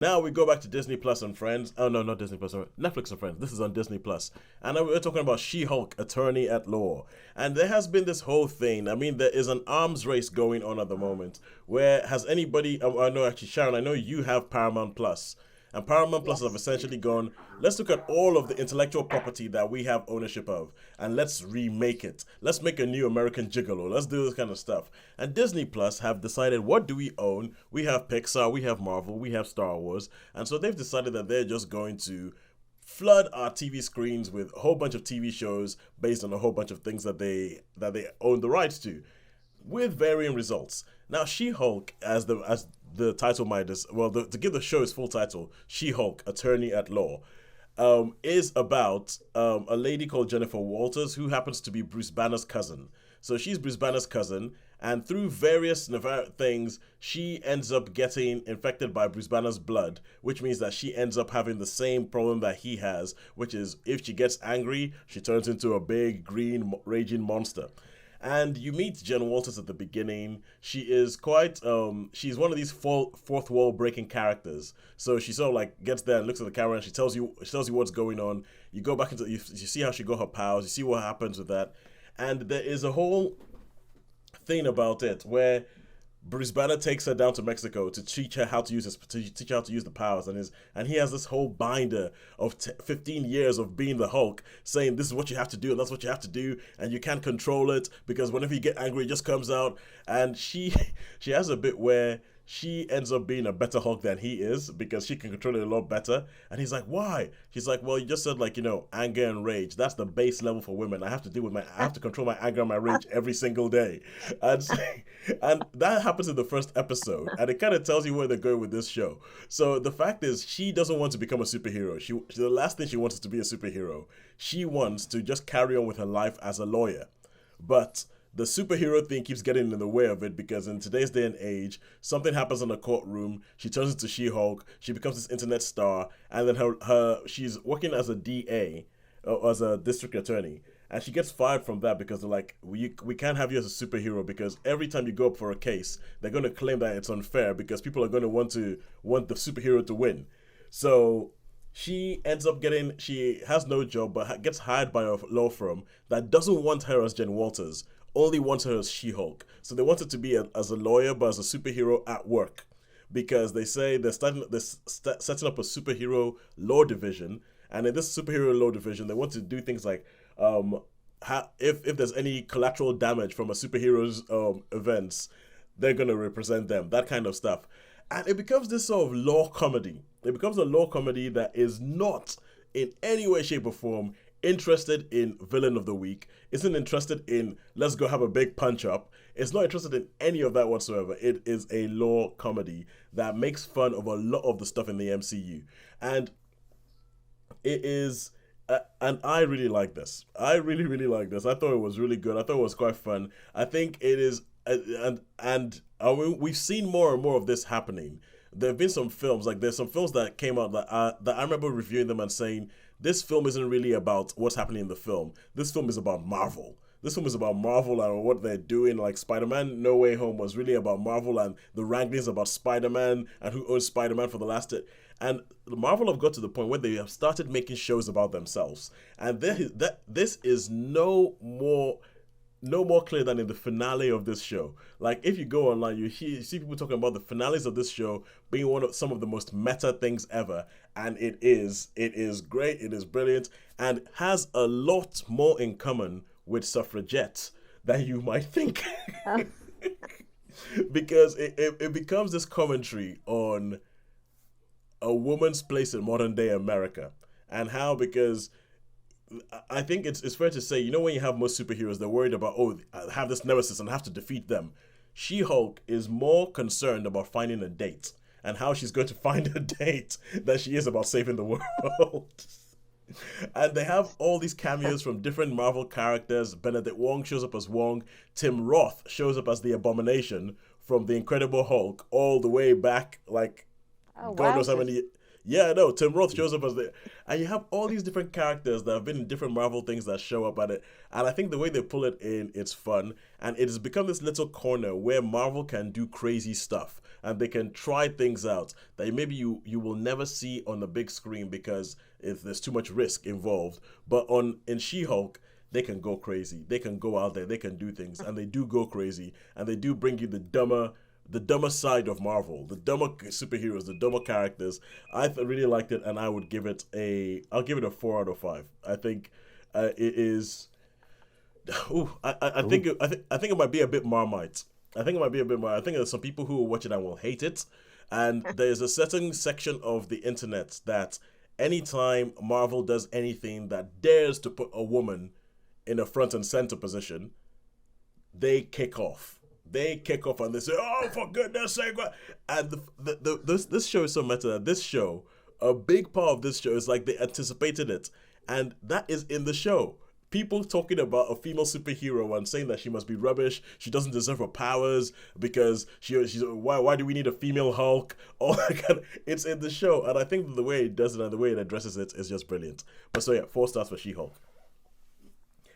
Now we go back to Disney Plus and Friends. Oh no, not Disney Plus, sorry, Netflix and Friends. This is on Disney Plus, and we're talking about She-Hulk, Attorney at Law. And there has been this whole thing. I mean, there is an arms race going on at the moment. Where has anybody? I know actually, Sharon. I know you have Paramount Plus, and Paramount Plus have Yes. essentially gone. Let's look at all of the intellectual property that we have ownership of, and let's remake it. Let's make a new American Gigolo. Let's do this kind of stuff. And Disney Plus have decided, what do we own? We have Pixar, we have Marvel, we have Star Wars, and so they've decided that they're just going to flood our TV screens with a whole bunch of TV shows based on a whole bunch of things that they own the rights to, with varying results. Now, She-Hulk, as the title might to give the show its full title, She-Hulk, Attorney at Law, is about a lady called Jennifer Walters who happens to be Bruce Banner's cousin. So she's Bruce Banner's cousin, and through various things, she ends up getting infected by Bruce Banner's blood, which means that she ends up having the same problem that he has, which is if she gets angry, she turns into a big green raging monster. And you meet Jen Walters at the beginning. She is quite she's one of these fourth wall breaking characters. So she sort of like gets there and looks at the camera and she tells you what's going on. You go back into you see how she got her powers, you see what happens with that. And there is a whole thing about it where Bruce Banner takes her down to Mexico to teach her how to teach her how to use the powers, and he has this whole binder of 15 years of being the Hulk, saying this is what you have to do and that's what you have to do, and you can't control it because whenever you get angry, it just comes out. And she she has a bit where she ends up being a better Hulk than he is because she can control it a lot better. And he's like, why? She's like, well, you just said like, anger and rage. That's the base level for women. I have to control my anger and my rage every single day. And and that happens in the first episode. And it kind of tells you where they're going with this show. So the fact is she doesn't want to become a superhero. The last thing she wants is to be a superhero. She wants to just carry on with her life as a lawyer. But the superhero thing keeps getting in the way of it because in today's day and age, something happens in a courtroom. She turns into She-Hulk. She becomes this internet star, and then her she's working as a DA, as a district attorney, and she gets fired from that because they're like, we can't have you as a superhero because every time you go up for a case, they're going to claim that it's unfair because people are going to want the superhero to win. So she has no job but gets hired by a law firm that doesn't want her as Jen Walters, only wants her as She-Hulk. So they want her to be as a lawyer but as a superhero at work because they say setting up a superhero law division, and in this superhero law division they want to do things like if there's any collateral damage from a superhero's events, they're gonna represent them, that kind of stuff. And it becomes this sort of law comedy. It becomes a law comedy that is not in any way, shape, or form interested in villain of the week, isn't interested in let's go have a big punch up. It's not interested in any of that whatsoever. It is a law comedy that makes fun of a lot of the stuff in the MCU. And it is and I really like this. I really, really like this. I thought it was really good. I thought it was quite fun. I think it is, we've seen more and more of this happening. There have been some films, like there's some films that came out that I remember reviewing them and saying this film isn't really about what's happening in the film. This film is about Marvel. This film is about Marvel and what they're doing. Like Spider-Man No Way Home was really about Marvel and the wranglings about Spider-Man and who owns Spider-Man for the last. And Marvel have got to the point where they have started making shows about themselves. And this is no more clear than in the finale of this show. Like if you go online, you see people talking about the finales of this show being some of the most meta things ever, and it is great, it is brilliant, and has a lot more in common with suffragettes than you might think. Oh, Because it becomes this commentary on a woman's place in modern day America and how because I think it's fair to say, when you have most superheroes, they're worried about, oh, I have this nemesis and I have to defeat them. She Hulk is more concerned about finding a date and how she's going to find a date than she is about saving the world. And they have all these cameos from different Marvel characters. Benedict Wong shows up as Wong. Tim Roth shows up as the Abomination from The Incredible Hulk all the way back, like oh God knows how wowzers. many. Yeah, no, Tim Roth shows up as the, and you have all these different characters that have been in different Marvel things that show up at it, and I think the way they pull it in, it's fun, and it has become this little corner where Marvel can do crazy stuff, and they can try things out that maybe you will never see on the big screen because if there's too much risk involved, but on in She-Hulk. They can go crazy. They can go out there. They can do things, and they do go crazy, and they do bring you the dumber side of Marvel, the dumber superheroes, the dumber characters. Really liked it, and I'll give it a 4 out of 5. I think it is. Ooh, I think it might be a bit Marmite. I think it might be a bit more. I think there's some people who will watch it and will hate it, and there's a certain section of the internet that anytime Marvel does anything that dares to put a woman in a front and center position, they kick off. They kick off and they say, "Oh, for goodness sake!" And this show is so meta. That this show, a big part of this show is like they anticipated it, and that is in the show. People talking about a female superhero and saying that she must be rubbish, she doesn't deserve her powers because she's why do we need a female Hulk? All that kind of, it's in the show, and I think the way it does it and the way it addresses it is just brilliant. But so yeah, 4 stars for She-Hulk.